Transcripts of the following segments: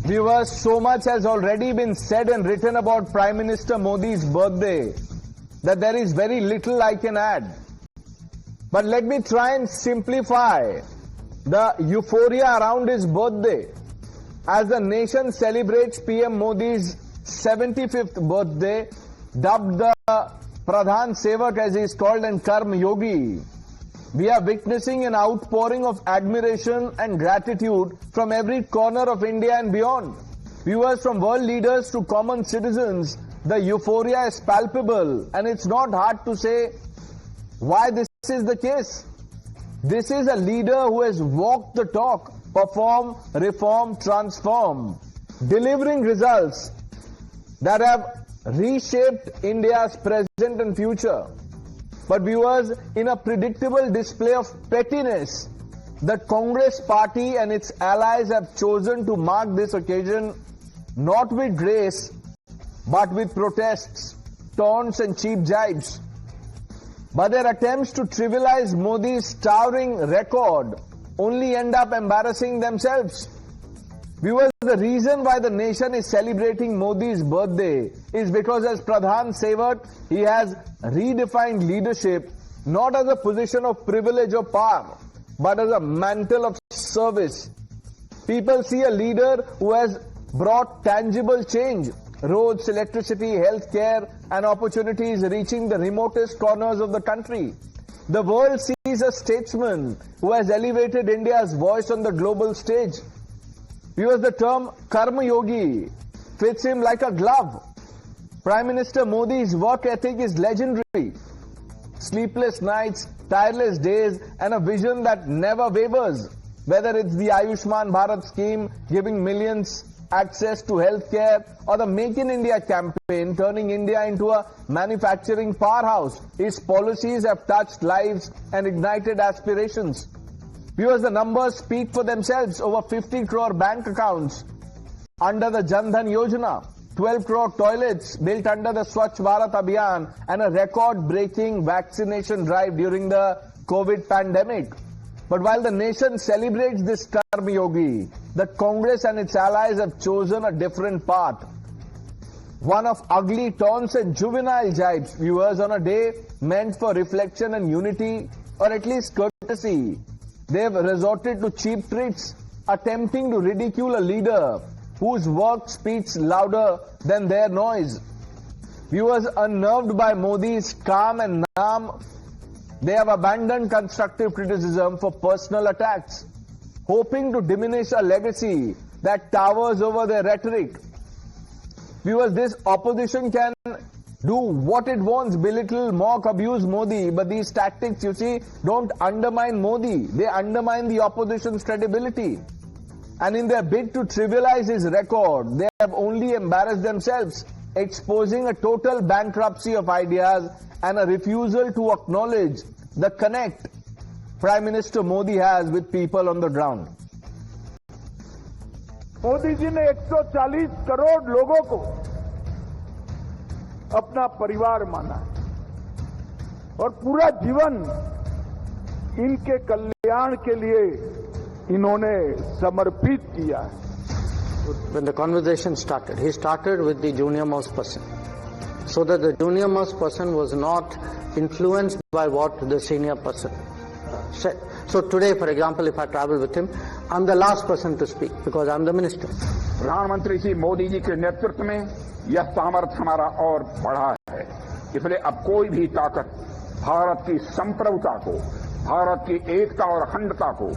Viewers, so much has already been said and written about Prime Minister Modi's birthday that there is very little I can add. But let me try and simplify the euphoria around his birthday. As the nation celebrates PM Modi's 75th birthday, dubbed the Pradhan Sewak as he is called and Karm Yogi, we are witnessing an outpouring of admiration and gratitude from every corner of India and beyond. Viewers, from world leaders to common citizens, the euphoria is palpable, and it's not hard to say why this is the case. This is a leader who has walked the talk, perform, reform, transform, delivering results that have reshaped India's present and future. But viewers, in a predictable display of pettiness, the Congress party and its allies have chosen to mark this occasion not with grace, but with protests, taunts and cheap jibes. But their attempts to trivialize Modi's towering record only end up embarrassing themselves. Viewers, the reason why the nation is celebrating Modi's birthday is because as Pradhan Sewak, he has redefined leadership not as a position of privilege or power, but as a mantle of service. People see a leader who has brought tangible change, roads, electricity, healthcare, and opportunities reaching the remotest corners of the country. The world sees a statesman who has elevated India's voice on the global stage. Viewers, the term Karma Yogi fits him like a glove. Prime Minister Modi's work ethic is legendary. Sleepless nights, tireless days, and a vision that never wavers. Whether it's the Ayushman Bharat scheme, giving millions access to healthcare, or the Make in India campaign, turning India into a manufacturing powerhouse, his policies have touched lives and ignited aspirations. Viewers, the numbers speak for themselves. Over 50 crore bank accounts under the Jan Dhan Yojana, 12 crore toilets built under the Swachh Bharat Abhiyan, and a record-breaking vaccination drive during the COVID pandemic. But while the nation celebrates this Karma Yogi, the Congress and its allies have chosen a different path. One of ugly taunts and juvenile jibes, viewers, on a day meant for reflection and unity, or at least courtesy. They have resorted to cheap tricks, attempting to ridicule a leader whose work speaks louder than their noise. Viewers, unnerved by Modi's kaam and naam, they have abandoned constructive criticism for personal attacks, hoping to diminish a legacy that towers over their rhetoric. Viewers, this opposition can do what it wants, belittle, mock, abuse Modi, but these tactics, you see, don't undermine Modi. They undermine the opposition's credibility. And in their bid to trivialize his record, they have only embarrassed themselves, exposing a total bankruptcy of ideas and a refusal to acknowledge the connect Prime Minister Modi has with people on the ground. Modi ji ने 140 करोड़ लोगों को अपना परिवार माना और पूरा जीवन इनके कल्याण के लिए इन्होंने समर्पित किया है. When the conversation started, he started with the junior most person, so that the junior most person was not influenced by what the senior person said. So today, for example, if I travel with him, I'm the last person to speak because I'm the minister. प्रधानमंत्री श्री मोदी जी के नेतृत्व में यह सामर्थ्य हमारा और बढ़ा है. इसलिए अब कोई भी ताकत भारत की संप्रभुता को, भारत की एकता और अखंडता को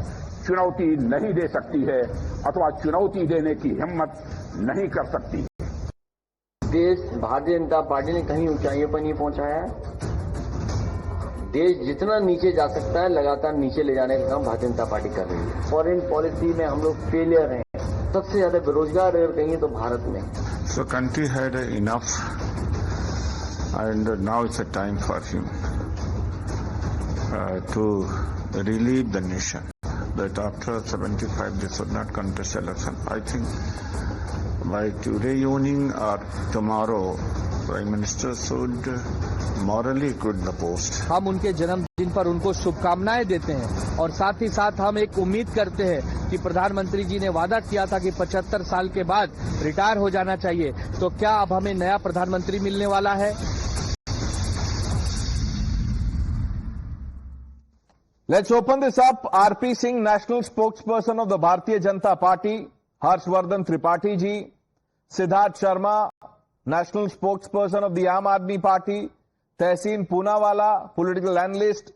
चुनौती नहीं दे सकती है अथवा चुनौती देने की हिम्मत नहीं कर सकती. देश भारतीय जनता पार्टी ने कहीं ऊंचाइयों पर नहीं पहुंचाया है. देश जितना नीचे जा सकता है लगातार नीचे ले जाने का काम भारतीय जनता पार्टी कर रही है. फॉरेन पॉलिसी में हम लोग फेलियर हैं. सबसे ज्यादा बेरोजगार अगर कहेंगे तो भारत में. So country had enough, and now it's a time for him to relieve the nation. That after 75 they should not contest election. I think by today evening or tomorrow, Prime Minister should morally quit the post. हम उनके जन्मदिन पर उनको शुभकामनाएं देते हैं और साथ ही साथ हम एक उम्मीद करते हैं कि प्रधानमंत्री जी ने वादा किया था कि 75 साल के बाद रिटायर हो जाना चाहिए, तो क्या अब हमें नया प्रधानमंत्री मिलने वाला है? Let's open this up. RP Singh, national spokesperson of the Bharatiya Janata Party, Harshvardhan Tripathi ji, Siddharth Sharma, national spokesperson of the Aam Aadmi Party, Tehseen Poonawala, political analyst,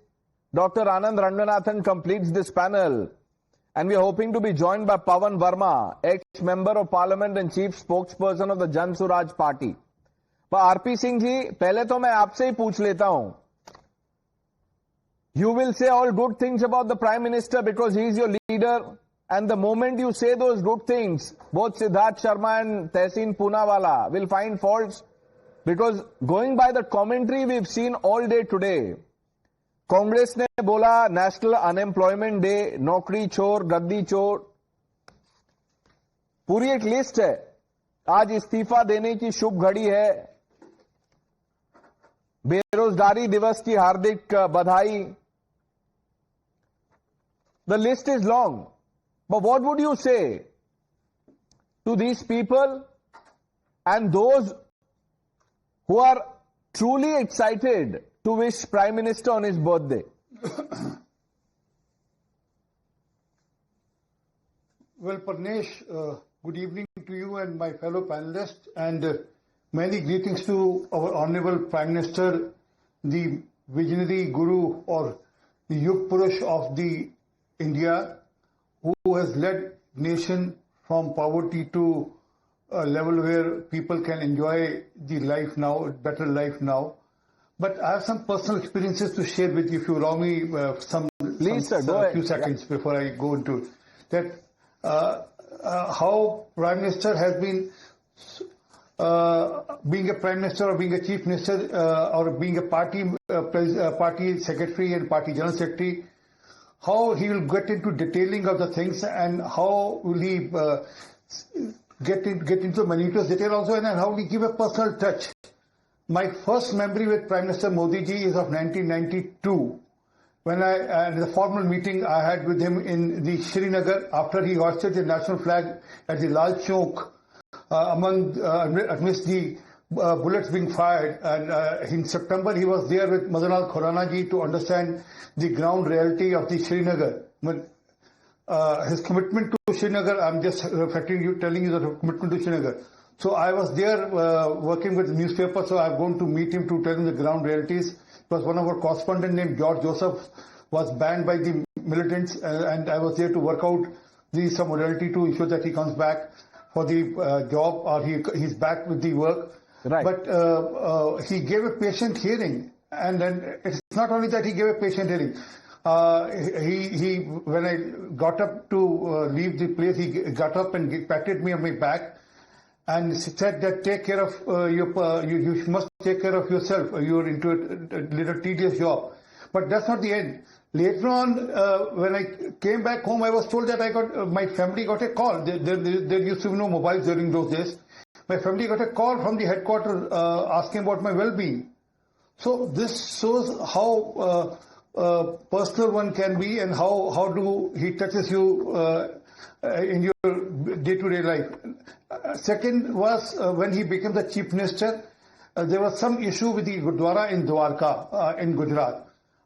Dr. Anand Ranganathan completes this panel. And we are hoping to be joined by Pawan Verma, ex-member of Parliament and chief spokesperson of the Jan Suraj Party. पर RP Singh जी, पहले तो मैं आपसे ही पूछ लेता हूं. You will say all good things about the Prime Minister because he is your leader. And the moment you say those good things, both Siddharth Sharma and Tehseen Poonawala will find faults. Because going by the commentary we've seen all day today, Congress ने बोला national unemployment day, नौकरी चोर, गद्दी चोर, पूरी एक list है. आज इस्तीफा देने की शुभ घड़ी है, बेरोजगारी दिवस की हार्दिक बधाई. The list is long. But what would you say to these people and those who are truly excited to wish Prime Minister on his birthday? Well, Pranesh, good evening to you and my fellow panelists, and many greetings to our Honorable Prime Minister, the visionary guru or the Yug Purush of the India, who has led nation from poverty to a level where people can enjoy the life now, better life now. But I have some personal experiences to share with you, if you allow me a few seconds before I go into that. How Prime Minister has been, being a Prime Minister or being a Chief Minister or being a party secretary and party general secretary, how he will get into detailing of the things and how will he get into minutious detail also, and how will he give a personal touch. My first memory with Prime Minister Modi ji is of 1992, when the formal meeting I had with him in the Srinagar after he hoisted the national flag at the Lal Chowk amidst the bullets being fired. And in September he was there with Madanlal Khurana ji to understand the ground reality of the Srinagar. His commitment to Srinagar, I'm just telling you the commitment to Srinagar. So I was there working with the newspaper, so I've gone to meet him to tell him the ground realities. It was one of our correspondents named George Joseph was banned by the militants, and I was there to work out some reality to ensure that he comes back for the job, or he's back with the work. Right. But he gave a patient hearing, and then it's not only that he gave a patient hearing. When I got up to leave the place, he got up and patted me on my back and said that take care of you must take care of yourself. You're into a little tedious job. But that's not the end. Later on, when I came back home, I was told that my family got a call. There used to be no mobiles during those days. My family got a call from the headquarters asking about my well-being. So this shows how personal one can be, and how he touches you in your day-to-day life. Second was when he became the Chief Minister, there was some issue with the Gurdwara in Dwarka in Gujarat.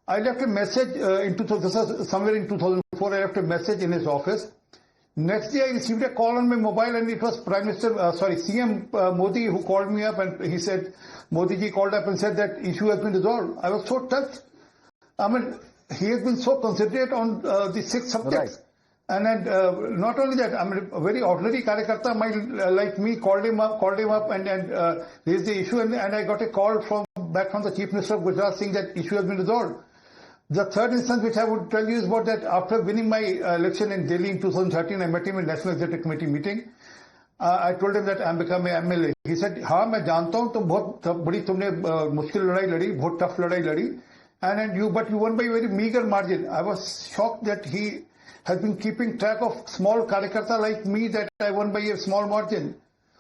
I left a message this was somewhere in 2004. I left a message in his office. Next day I received a call on my mobile, and it was CM Modi who called me up, and he said, Modi ji called up and said that issue has been resolved. I was so touched. I mean, he has been so considerate on the 6 subjects. Right. And then not only that, I mean, a very ordinary Karyakarta like me called him up and raised the issue, and I got a call back from the Chief Minister of Gujarat saying that issue has been resolved. The third instance which I would tell you is about that after winning my election in Delhi in 2013, I met him in National Executive Committee meeting. I told him that I'm becoming MLA. He said, हाँ मैं जानता हूँ तुम बहुत बड़ी तुमने मुश्किल लड़ाई लड़ी, बहुत tough लड़ाई लड़ी, but you won by a very meager margin. I was shocked that he has been keeping track of small Karyakarta like me, that I won by a small margin.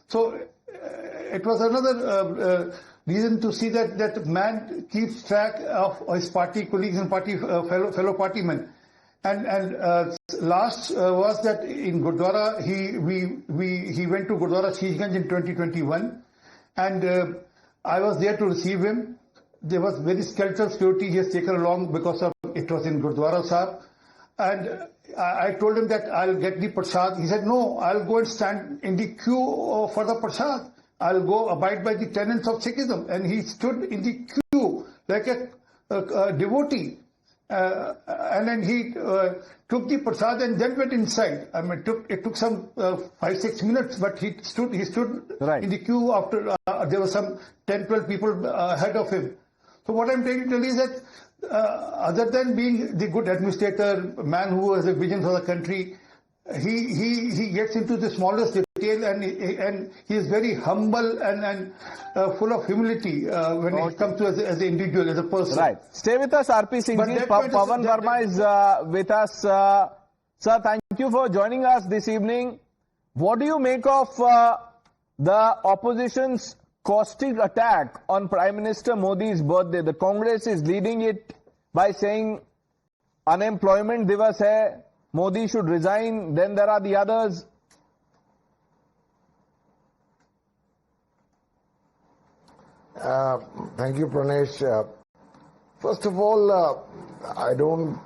So it was another reason to see that that man keeps track of his party colleagues and fellow partymen. And last was that in Gurdwara, he went to Gurdwara Sheeshganj in 2021, and I was there to receive him. There was very skeletal security he has taken along because of it was in Gurdwara Sahib. And I told him that I'll get the prasad. He said, no, I'll go and stand in the queue for the prasad. I'll go abide by the tenets of Sikhism. And he stood in the queue like a devotee. And then he took the prasad and then went inside. I mean, it took some 5-6 minutes, but he stood right in the queue after there were some 10-12 people ahead of him. So what I'm trying to tell you is that other than being the good administrator, man who has a vision for the country, he gets into the smallest detail, and he is very humble and full of humility when it comes to as an individual, as a person. Right. Stay with us, RP Singh ji. Pawan Verma is with us. Sir, thank you for joining us this evening. What do you make of the opposition's caustic attack on Prime Minister Modi's birthday? The Congress is leading it by saying unemployment divas hai, Modi should resign. Then there are the others. Thank you, Pranesh. First of all, I don't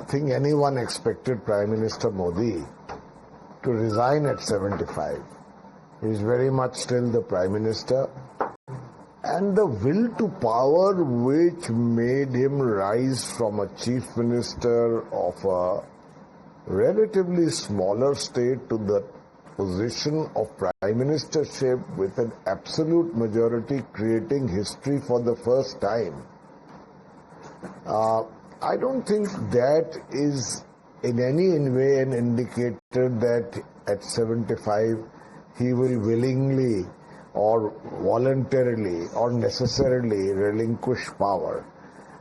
think anyone expected Prime Minister Modi to resign at 75. He is very much still the Prime Minister. And the will to power which made him rise from a Chief Minister of a relatively smaller state to the position of Prime Ministership with an absolute majority, creating history for the first time. I don't think that is in any way an indicator that at 75 he will willingly or voluntarily or necessarily relinquish power.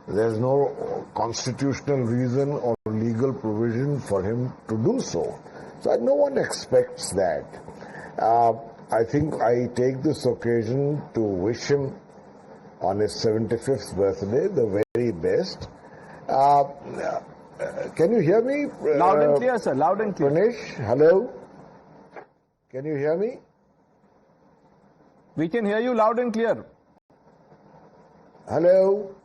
There's no constitutional reason or legal provision for him to do so. So no one expects that. I think I take this occasion to wish him on his 75th birthday the very best. Can you hear me? Loud and clear, sir. Loud and clear. Pranesh, hello? Can you hear me? We can hear you loud and clear. Hello?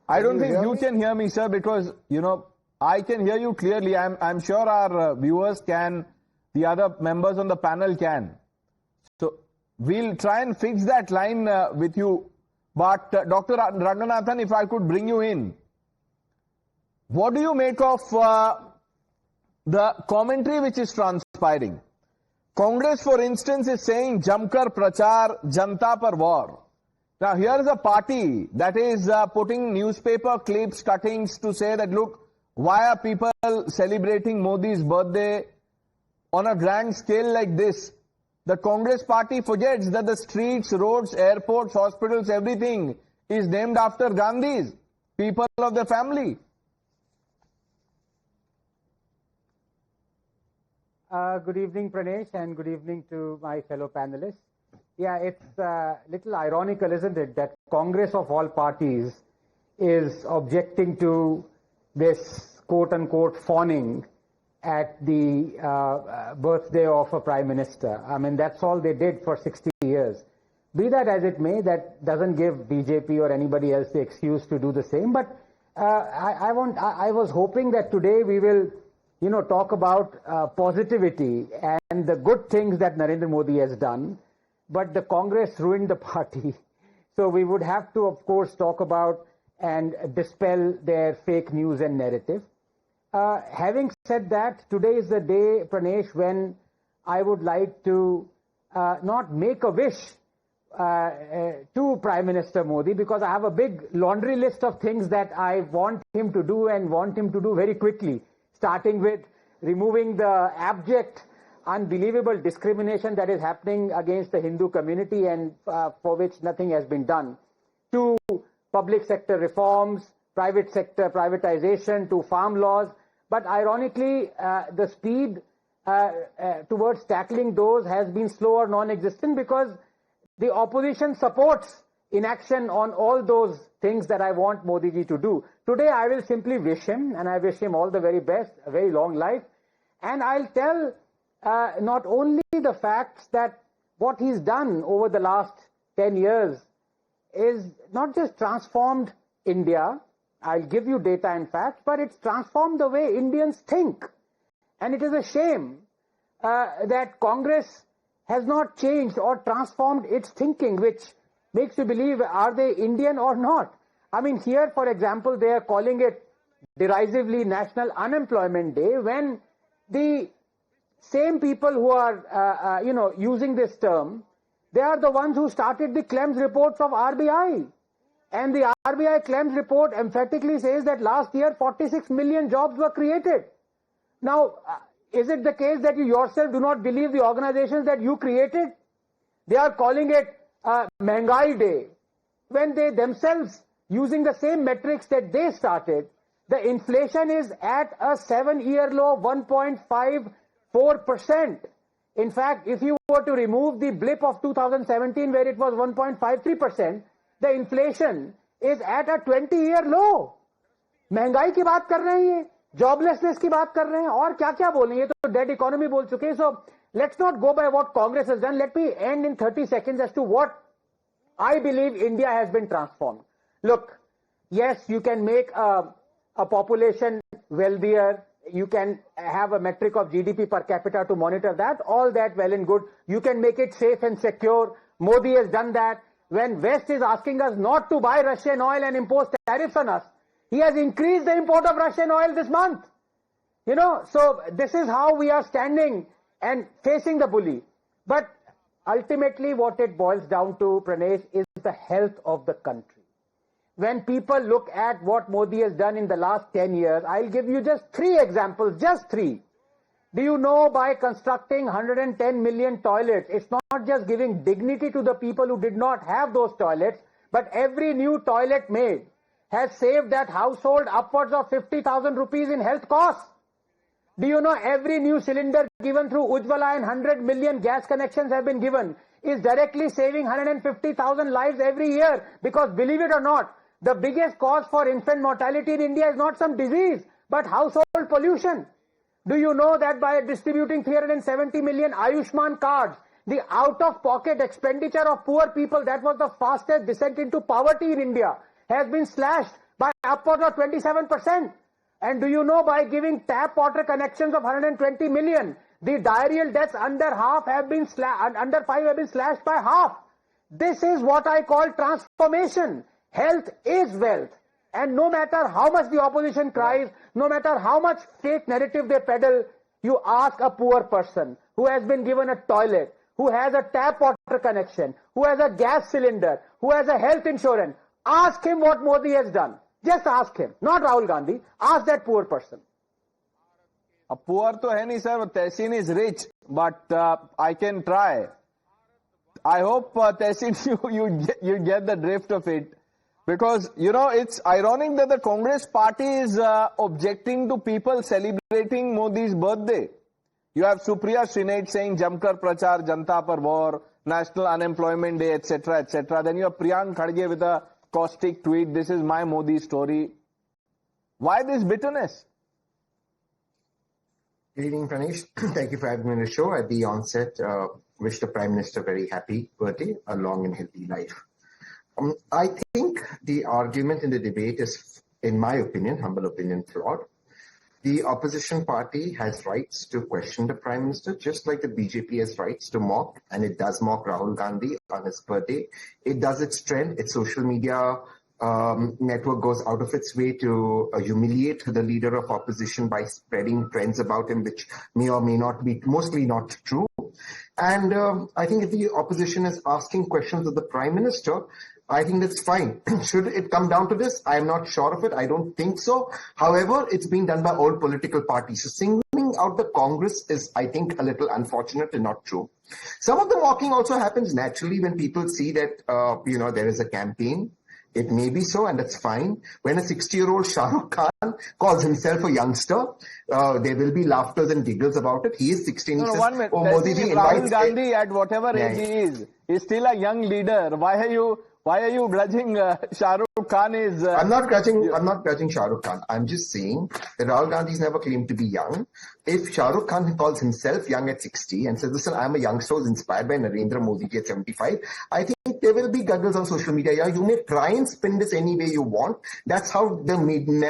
I don't think you can hear me, sir, because, you know, I can hear you clearly. I'm sure our viewers can, the other members on the panel can. So we'll try and fix that line with you. But Dr. Ranganathan, if I could bring you in. What do you make of the commentary which is transpiring? Congress, for instance, is saying Jamkar Prachar, Janta par war. Now, here is a party that is putting newspaper clips, cuttings to say that, look, why are people celebrating Modi's birthday on a grand scale like this? The Congress party forgets that the streets, roads, airports, hospitals, everything is named after Gandhis, people of the family. Good evening, Pranesh, and good evening to my fellow panelists. Yeah, it's a little ironical, isn't it, that Congress of all parties is objecting to this quote-unquote fawning at the birthday of a Prime Minister. I mean, that's all they did for 60 years. Be that as it may, that doesn't give BJP or anybody else the excuse to do the same. But I was hoping that today we will, you know, talk about positivity and the good things that Narendra Modi has done. But the Congress ruined the party. So we would have to, of course, talk about and dispel their fake news and narrative. Having said that, today is the day, Pranesh, when I would like to not make a wish to Prime Minister Modi, because I have a big laundry list of things that I want him to do and want him to do very quickly, starting with removing the abject, unbelievable discrimination that is happening against the Hindu community and for which nothing has been done, to public sector reforms, private sector privatization, to farm laws. But ironically, the speed towards tackling those has been slow or non-existent, because the opposition supports inaction on all those things that I want Modi ji to do. Today I will simply wish him, and I wish him all the very best, a very long life. And I'll tell not only the facts that what he's done over the last 10 years is not just transformed India, I'll give you data and facts, but it's transformed the way Indians think. And it is a shame that Congress has not changed or transformed its thinking, which makes you believe, are they Indian or not? I mean, here, for example, they are calling it derisively National Unemployment Day, when the same people who are, using this term, they are the ones who started the Clem's reports of RBI. And the RBI Clem's report emphatically says that last year 46 million jobs were created. Now, is it the case that you yourself do not believe the organizations that you created? They are calling it Mehngai Day, when they themselves, using the same metrics that they started, the inflation is at a 7-year low, 1.54%. In fact, if you were to remove the blip of 2017 where it was 1.53%, the inflation is at a 20-year low. महंगाई की बात कर रहे हैं, joblessness की बात कर रहे हैं, और क्या-क्या बोल रहे हैं, ये तो डेड इकोनॉमी बोल चुके हैं. So let's not go by what Congress has done. Let me end in 30 seconds as to what I believe India has been transformed. Look, yes, you can make a population wealthier. You can have a metric of GDP per capita to monitor that. All that well and good. You can make it safe and secure. Modi has done that. When West is asking us not to buy Russian oil and impose tariffs on us, he has increased the import of Russian oil this month. So this is how we are standing and facing the bully. But ultimately what it boils down to, Pranesh, is the health of the country. When people look at what Modi has done in the last 10 years, I'll give you just 3 examples, just 3. Do you know, by constructing 110 million toilets, it's not just giving dignity to the people who did not have those toilets, but every new toilet made has saved that household upwards of 50,000 rupees in health costs. Do you know every new cylinder given through Ujjwala and 100 million gas connections have been given is directly saving 150,000 lives every year? Because believe it or not, the biggest cause for infant mortality in India is not some disease, but household pollution. Do you know that by distributing 370 million Ayushman cards, the out-of-pocket expenditure of poor people, that was the fastest descent into poverty in India, has been slashed by upwards of 27%. And do you know, by giving tap water connections of 120 million, the diarrheal deaths under 5 have been slashed by half. This is what I call transformation. Health is wealth. And no matter how much the opposition cries, no matter how much fake narrative they peddle, you ask a poor person who has been given a toilet, who has a tap water connection, who has a gas cylinder, who has a health insurance, ask him what Modi has done. Just ask him, not Rahul Gandhi. Ask that poor person. A poor to hai nahi, sir. Tehseen is rich, but I can try. I hope, Tehseen, you get the drift of it. Because, it's ironic that the Congress party is objecting to people celebrating Modi's birthday. You have Supriya Shrinate saying Jamkar Prachar, Janta Par War, National Unemployment Day, etc., etc. Then you have Priyank Khadge with a caustic tweet, this is my Modi story. Why this bitterness? Good evening, Pranesh. Thank you for having me on the show. At the onset, wish the Prime Minister a very happy birthday, a long and healthy life. I think the argument in the debate is, in my opinion, humble opinion, flawed. The opposition party has rights to question the Prime Minister, just like the BJP has rights to mock, and it does mock Rahul Gandhi on his birthday. It does its trend. Its social media network goes out of its way to humiliate the leader of opposition by spreading trends about him, which may or may not be, mostly not true. And I think if the opposition is asking questions of the Prime Minister, I think that's fine. Should it come down to this? I am not sure of it. I don't think so. However, it's being done by all political parties. So singling out the Congress is, I think, a little unfortunate and not true. Some of the mocking also happens naturally when people see that, there is a campaign. It may be so, and that's fine. When a 60-year-old Shah Rukh Khan calls himself a youngster, there will be laughter and giggles about it. He is 16. No, 1 minute. Rahul Gandhi, at whatever age he is still a young leader. Why are you Why are you grudging Shah Rukh Khan is... I'm not grudging Shah Rukh Khan. I'm just saying that Rahul Gandhi's never claimed to be young. If Shah Rukh Khan calls himself young at 60 and says, listen, I'm a youngster who's inspired by Narendra Modi at 75, I think there will be guggles on social media. Yeah, you may try and spin this any way you want. That's how the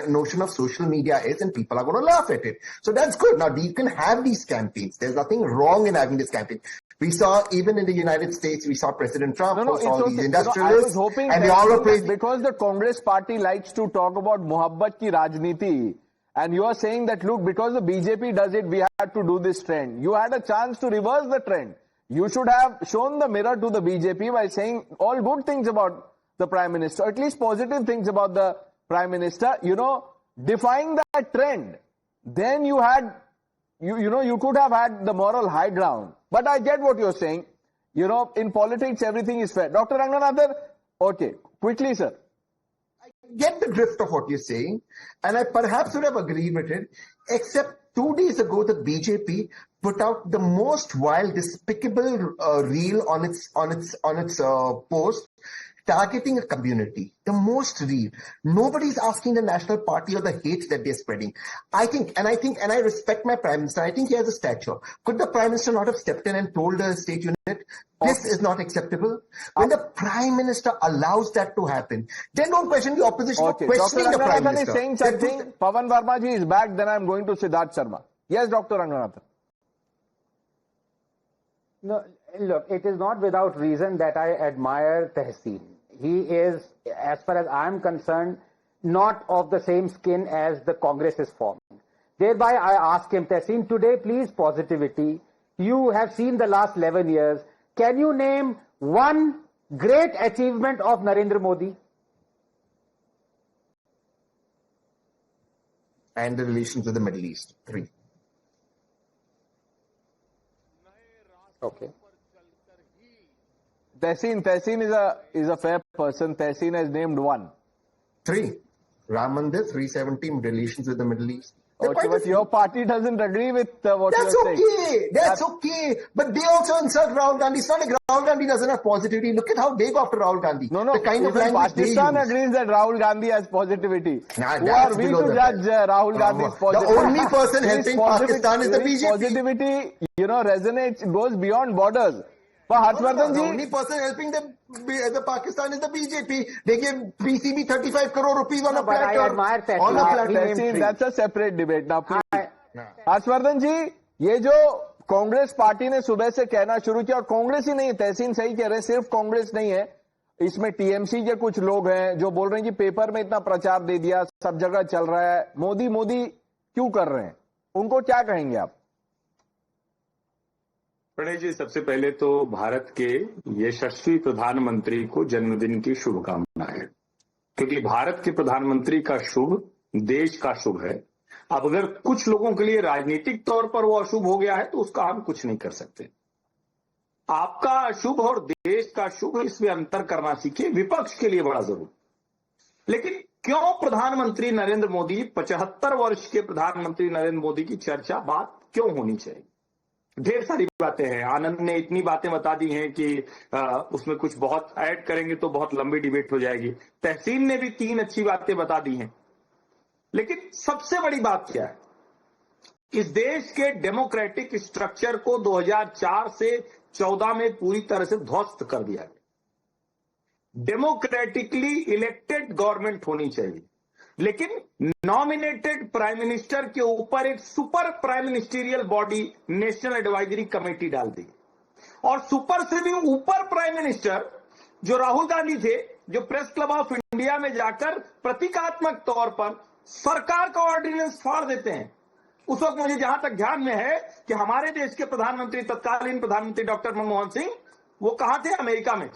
notion of social media is, and people are going to laugh at it. So that's good. Now, you can have these campaigns. There's nothing wrong in having this campaign. We saw, even in the United States, we saw President Trump post all these industrialists, and they all praised. Because the Congress party likes to talk about Muhabbat ki Rajniti, and you are saying that, look, because the BJP does it, we had to do this trend. You had a chance to reverse the trend. You should have shown the mirror to the BJP by saying all good things about the Prime Minister, at least positive things about the Prime Minister, defying that trend. Then you had, you could have had the moral high ground. But I get what you're saying. In politics, everything is fair. Dr. Ranganathan, okay, quickly, sir. I get the drift of what you're saying, and I perhaps would have agreed with it, except 2 days ago, the BJP put out the most vile, despicable reel on its post, targeting a community. The most real. Nobody's asking the National Party or the hate that they're spreading. I respect my Prime Minister. I think he has a stature. Could the Prime Minister not have stepped in and told the state unit, this is not acceptable? When the Prime Minister allows that to happen, then don't question the opposition for questioning the Prime Minister. Is saying something. Pawan Verma ji is back, then I'm going to Siddharth Sharma. Yes, Dr. Ranganathan. No, look, it is not without reason that I admire Tehseen. He is, as far as I am concerned, not of the same skin as the Congress is formed. Thereby, I ask him, Tehseen, today, please, positivity. You have seen the last 11 years. Can you name one great achievement of Narendra Modi? And the relations with the Middle East. 3. Okay. Tehseen is a fair person. Tehseen has named 1. 3. Ram Mandir, 370, relations with the Middle East. Okay, but your party doesn't agree with what you're saying. That's okay. But they also insult Rahul Gandhi. It's not like Rahul Gandhi doesn't have positivity. Look at how they go after Rahul Gandhi. No. The kind of language Pakistan agrees that Rahul Gandhi has positivity. Who are we to judge Rahul Gandhi's positivity? The only person helping Pakistan is the BJP. Positivity, resonates, goes beyond borders. But The only person helping the Pakistan is the BJP. They give PCB 35 crore rupees on a platter. I admire Tehseen. That's a separate debate. Now, please. Harshvardhan जी, ये जो Congress party ने सुबह से कहना शुरू किया, और कांग्रेस ही नहीं है, तहसीन सही कह रहे हैं, सिर्फ कांग्रेस नहीं है, इसमें टीएमसी के कुछ लोग हैं जो बोल रहे हैं कि पेपर में इतना प्रचार दे दिया, सब जगह चल रहा है, मोदी क्यों कर रहे हैं? उनको क्या कहेंगे आप? प्रणय जी, सबसे पहले तो भारत के यशस्वी प्रधानमंत्री को जन्मदिन की शुभकामनाएं, क्योंकि भारत के प्रधानमंत्री का शुभ देश का शुभ है। अब अगर कुछ लोगों के लिए राजनीतिक तौर पर वो अशुभ हो गया है तो उसका हम कुछ नहीं कर सकते। आपका अशुभ और देश का शुभ, इसमें अंतर करना सीखिए, विपक्ष के लिए बड़ा जरूरी। लेकिन क्यों प्रधानमंत्री नरेंद्र मोदी, 75 वर्ष के प्रधानमंत्री नरेंद्र मोदी की चर्चा बात क्यों होनी चाहिए? ढेर सारी बातें हैं। आनंद ने इतनी बातें बता दी हैं कि उसमें कुछ बहुत ऐड करेंगे तो बहुत लंबी डिबेट हो जाएगी। तहसीन ने भी 3 अच्छी बातें बता दी हैं। लेकिन सबसे बड़ी बात क्या है? इस देश के डेमोक्रेटिक स्ट्रक्चर को 2004 से 14 में पूरी तरह से ध्वस्त कर दिया गया। डेमोक्रेटिकली इलेक्टेड गवर्नमेंट होनी चाहिए, लेकिन नॉमिनेटेड प्राइम मिनिस्टर के ऊपर एक super prime ministerial body national advisory committee डाल दी, और सुपर से भी ऊपर प्राइम मिनिस्टर जो राहुल गांधी थे, जो प्रेस क्लब ऑफ इंडिया में जाकर प्रतीकात्मक तौर पर सरकार का ऑर्डिनेंस फाड़ देते हैं। उस वक्त मुझे जहां तक ध्यान में है कि हमारे देश के प्रधानमंत्री, तत्कालीन प्रधानमंत्री डॉक्टर मनमोहन सिंह, वो कहां थे? अमेरिका में।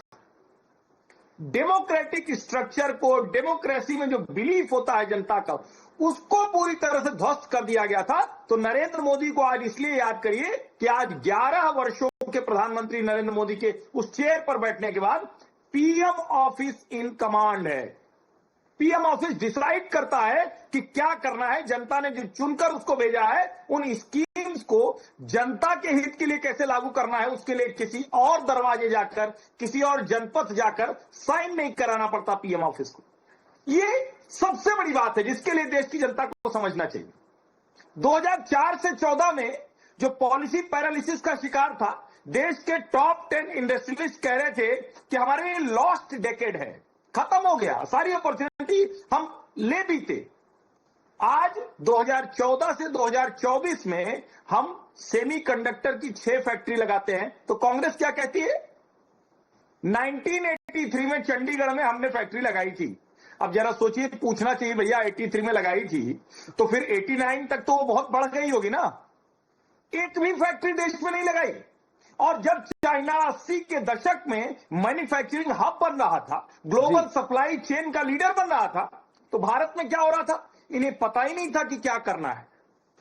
डेमोक्रेटिक स्ट्रक्चर को, डेमोक्रेसी में जो बिलीफ होता है जनता का, उसको पूरी तरह से ध्वस्त कर दिया गया था। तो नरेंद्र मोदी को आज इसलिए याद करिए कि आज 11 वर्षों के प्रधानमंत्री नरेंद्र मोदी के उस चेयर पर बैठने के बाद पीएम ऑफिस इन कमांड है। पीएम ऑफिस डिसाइड करता है कि क्या करना है, जनता ने जो चुनकर उसको भेजा है उन स्कीम्स को जनता के हित के लिए कैसे लागू करना है, उसके लिए किसी और दरवाजे जाकर, किसी और जनपद जाकर साइन नहीं कराना पड़ता पीएम ऑफिस को। ये सबसे बड़ी बात है जिसके लिए देश की जनता को समझना चाहिए। 2004 से 14 में जो पॉलिसी पैरालिसिस का शिकार था, देश के टॉप 10 इंडस्ट्रियलिस्ट कह रहे थे कि हमारे लिए लॉस्ट डेकेड है, खत्म हो गया, सारी अपॉर्चुनिटी हम ले बीते। आज 2014 से 2024 में हम सेमीकंडक्टर की 6 फैक्ट्री लगाते हैं, तो कांग्रेस क्या कहती है? 1983 में चंडीगढ़ में हमने फैक्ट्री लगाई थी। अब जरा सोचिए, पूछना चाहिए भैया 83 में लगाई थी तो फिर 89 तक तो वो बहुत बढ़ गई होगी ना। एक भी फैक्ट्री देश में नहीं लगाई। और जब चाइना 80 के दशक में मैन्युफैक्चरिंग हब बन रहा था, ग्लोबल सप्लाई चेन का लीडर बन रहा था, तो भारत में क्या हो रहा था? इन्हें पता ही नहीं था कि क्या करना है।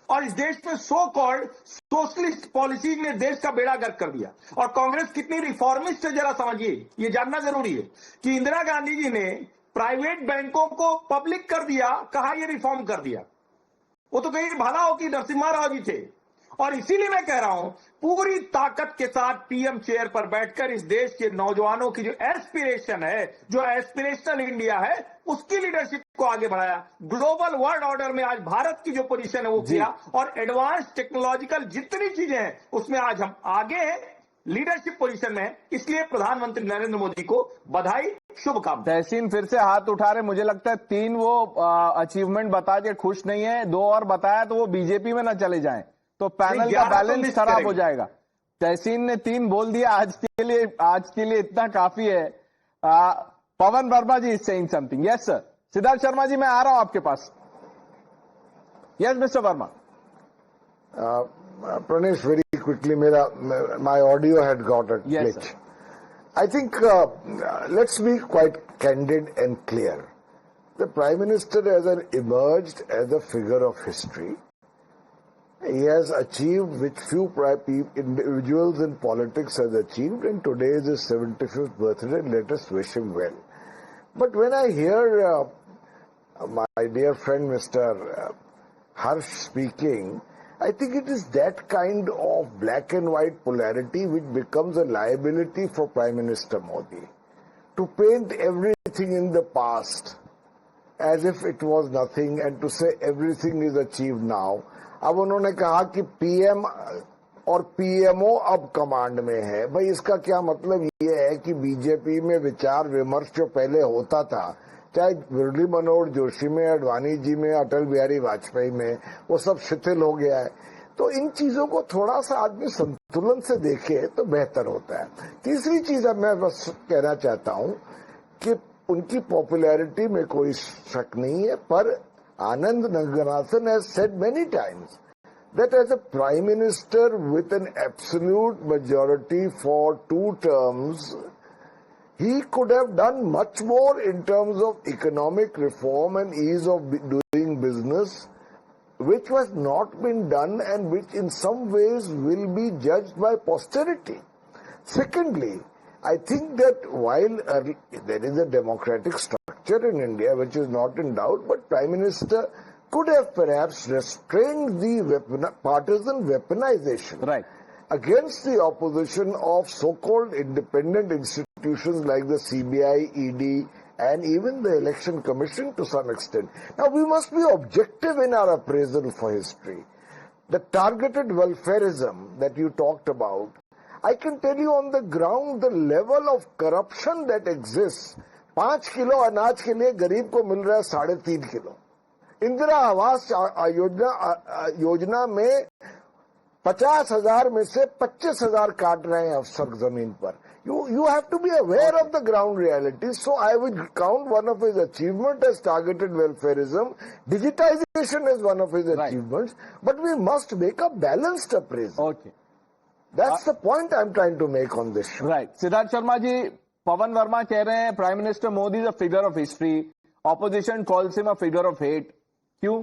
और इस देश में सो कॉल्ड सोशलिस्ट पॉलिसीज ने देश का बेड़ा गर्क कर दिया। और कांग्रेस कितनी रिफॉर्मिस्ट है जरा समझिए, ये जानना जरूरी है कि इंदिरा गांधी जी ने प्राइवेट बैंकों को पब्लिक कर दिया, कहा ये रिफॉर्म कर दिया। वो तो कहीं भला हो कि नरसिम्हा राव जी थे। और इसीलिए मैं कह रहा हूं, पूरी ताकत के साथ पीएम चेयर पर बैठकर इस देश के नौजवानों की जो एस्पिरेशन है, जो एस्पिरेशनल इंडिया है, उसकी लीडरशिप को आगे बढ़ाया। ग्लोबल वर्ल्ड ऑर्डर में आज भारत की जो पोजीशन है वो किया, और एडवांस टेक्नोलॉजिकल जितनी चीजें हैं उसमें आज हम आगे हैं, लीडरशिप पोजीशन में है। इसलिए प्रधानमंत्री नरेंद्र मोदी को बधाई, शुभकामनाएं। तहसीन फिर से हाथ उठा रहे, मुझे लगता है 3 वो अचीवमेंट बता के खुश नहीं है, 2 और बताया तो वो बीजेपी में ना चले जाएं, तो पैनल का बैलेंस खराब हो जाएगा। तहसीन ने 3 बोल दिया, आज के लिए इतना काफी है। Pawan Varma ji is saying something. Yes sir. Siddharth Sharma ji, मैं आ रहा हूं आपके पास। Yes mister Varma. Pranesh, very quickly, my audio had got a glitch. Yes, I think let's be quite candid and clear. The Prime Minister has emerged as a figure of history. He has achieved which few individuals in politics has achieved, and today is his 75th birthday. Let us wish him well. But when I hear my dear friend Mr. Harsh speaking, I think it is that kind of black and white polarity which becomes a liability for Prime Minister Modi. To paint everything in the past as if it was nothing and to say everything is achieved now. अब उन्होंने कहा कि PM और PMO अब command में है। भाई इसका क्या मतलब ये है कि बीजेपी में विचार विमर्श जो पहले होता था, चाहे मुरली मनोहर जोशी में, अडवाणी जी में, अटल बिहारी वाजपेयी में, वो सब शिथिल हो गया है। तो इन चीजों को थोड़ा सा आदमी संतुलन से देखे तो बेहतर होता है। तीसरी चीज अब मैं बस कहना चाहता हूं कि उनकी पॉपुलैरिटी में कोई शक नहीं है, पर Anand Ranganathan has said many times that as a Prime Minister with an absolute majority for 2 terms, he could have done much more in terms of economic reform and ease of doing business, which was not been done and which in some ways will be judged by posterity. Secondly, I think that while there is a democratic structure in India which is not in doubt, but Prime Minister could have perhaps restrained the partisan weaponization against the opposition of so-called independent institutions like the CBI, ED, and even the Election Commission to some extent. Now, we must be objective in our appraisal for history. The targeted welfareism that you talked about, I can tell you on the ground the level of corruption that exists. 5 kilo अनाज के लिए गरीब को मिल रहा है 3.5 kilo. Indira Awas Yojana में 50,000 में से 25,000 काट रहे हैं अफसर जमीन पर। You have to be aware of the ground reality. So I would count one of his achievements as targeted welfareism. Digitization is one of his achievements. But we must make a balanced appraisal. Okay. That's the point I'm trying to make on this show. Right. Siddharth Sharma जी, पवन वर्मा कह रहे हैं prime minister Modi is a figure of history, opposition calls him a figure of hate. क्यों?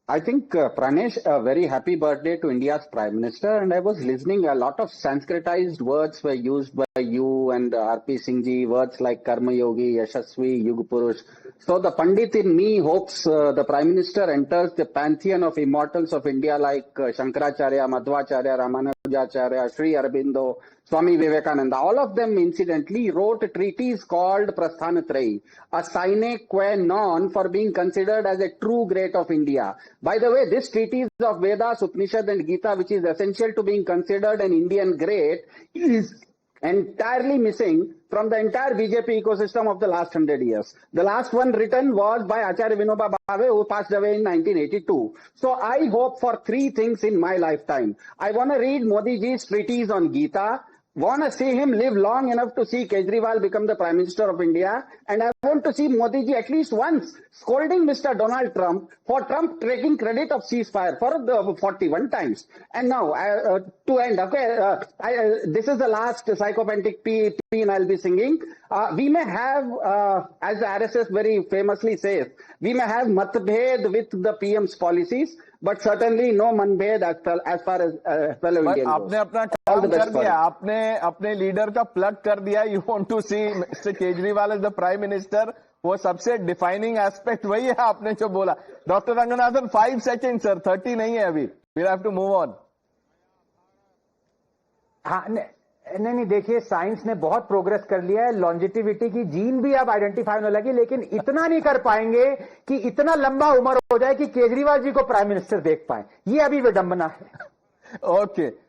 I think, Pranesh, a very happy birthday to India's Prime Minister. And I was listening, a lot of Sanskritized words were used by you and R.P. Singh ji, words like Karma Yogi, Yashasvi, Yug Purush. So the Pandit in me hopes the Prime Minister enters the pantheon of immortals of India like Shankaracharya, Madhvacharya, Ramanujacharya, Sri Aurobindo, Swami Vivekananda. All of them, incidentally, wrote a treatise called Prasthanatrayi, a sine qua non for being considered as a true great of India. By the way, this treatise of Vedas, Upanishad and Gita, which is essential to being considered an Indian great, is entirely missing from the entire BJP ecosystem of the last 100 years. The last one written was by Acharya Vinoba Bhave, who passed away in 1982. So I hope for three things in my lifetime. I want to read Modi ji's treatise on Gita, want to see him live long enough to see Kejriwal become the Prime Minister of India, and I want to see Modi ji at least once scolding Mr. Donald Trump for Trump taking credit of ceasefire for the 41 times. And now, to end, okay, this is the last psychopathic peen I'll be singing. We may have, as the RSS very famously says, we may have matbhed with the PM's policies, but certainly no manbhed as far as fellow Indians. आपने अपना काम कर दिया, आपने अपने leader का plug कर दिया. You want to see Mr. Kejriwal as the Prime Minister? वो सबसे डिफाइनिंग एस्पेक्ट वही है आपने जो बोला. डॉक्टर रंगनाथन 5 सेकेंड सर, 30 नहीं है अभी. We'll have to move on. हाँ, नहीं देखिए, साइंस ने बहुत प्रोग्रेस कर लिया है. लॉन्जिटिविटी की जीन भी अब आइडेंटिफाई होने लगी, लेकिन इतना नहीं कर पाएंगे कि इतना लंबा उम्र हो जाए कि केजरीवाल जी को प्राइम मिनिस्टर देख पाए. ये अभी विडंबना है. ओके.